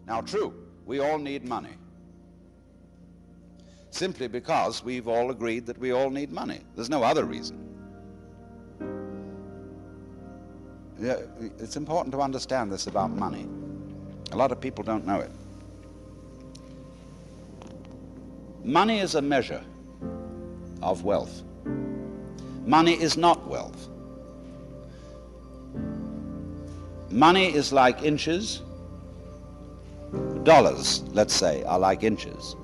Now, true, we all need money, simply because we've all agreed that we all need money. There's no other reason. Yeah, it's important to understand this about money. A lot of people don't know it. Money is a measure of wealth. Money is not wealth. Money is like inches. Dollars, let's say, are like inches.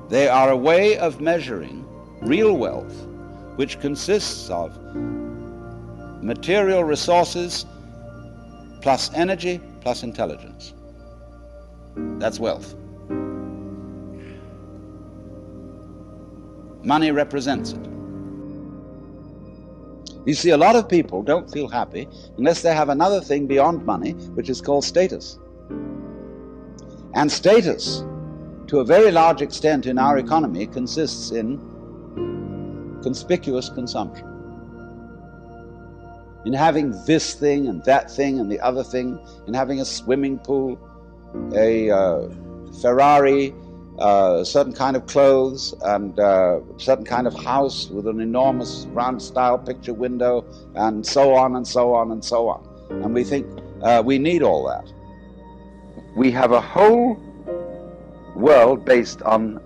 They are a way of measuring real wealth, which consists of material resources plus energy plus intelligence. That's wealth. Money represents it. You see, a lot of people don't feel happy unless they have another thing beyond money, which is called status. And status, to a very large extent in our economy, consists in conspicuous consumption. In having this thing and that thing and the other thing, in having a swimming pool, a Ferrari, certain kind of clothes, and certain kind of house with an enormous round-style picture window, and so on and so on and so on. And we think we need all that. We have a whole world based on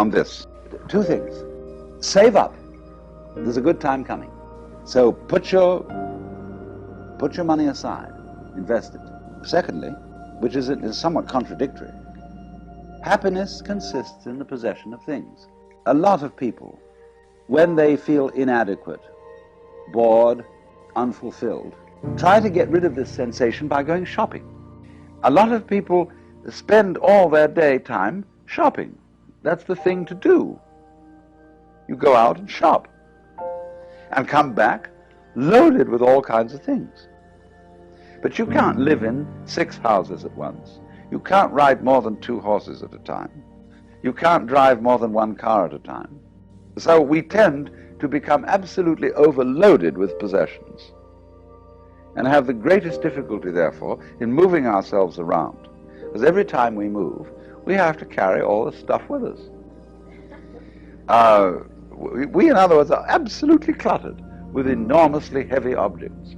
this. Two things. Save up. There's a good time coming. So put your money aside. Invest it. Secondly, which is somewhat contradictory, happiness consists in the possession of things. A lot of people, when they feel inadequate, bored, unfulfilled, try to get rid of this sensation by going shopping. A lot of people spend all their daytime shopping. That's the thing to do. You go out and shop and come back loaded with all kinds of things. But you can't live in 6 houses at once. You can't ride more than 2 horses at a time. You can't drive more than 1 car at a time. So we tend to become absolutely overloaded with possessions and have the greatest difficulty, therefore, in moving ourselves around. Because every time we move, we have to carry all the stuff with us. We, in other words, are absolutely cluttered with enormously heavy objects.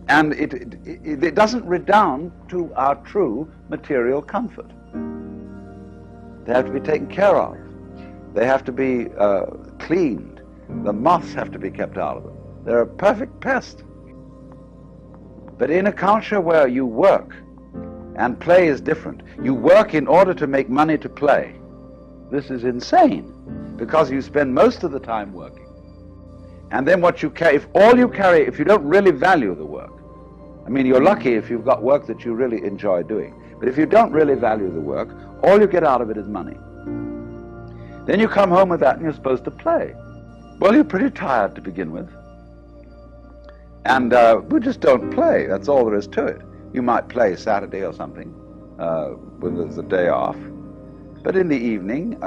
And it doesn't redound to our true material comfort. They have to be taken care of. They have to be cleaned. The moths have to be kept out of them. They're a perfect pest. But in a culture where you work, and play is different, you work in order to make money to play. This is insane, because you spend most of the time working. And then what you carry, if you don't really value the work, I mean, you're lucky if you've got work that you really enjoy doing. But if you don't really value the work, all you get out of it is money. Then you come home with that and you're supposed to play. Well, you're pretty tired to begin with. And we just don't play. That's all there is to it. You might play Saturday or something when there's a day off. But in the evening,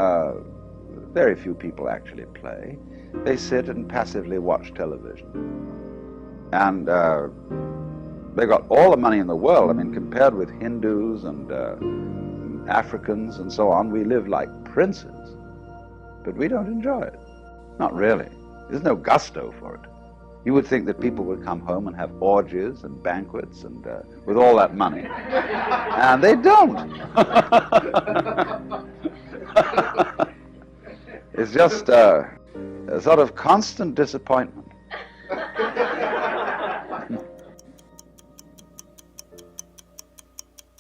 very few people actually play. They sit and passively watch television. And they got all the money in the world. I mean, compared with Hindus and Africans and so on, we live like princes. But we don't enjoy it. Not really. There's no gusto for it. You would think that people would come home and have orgies and banquets and with all that money. And they don't. It's just a sort of constant disappointment.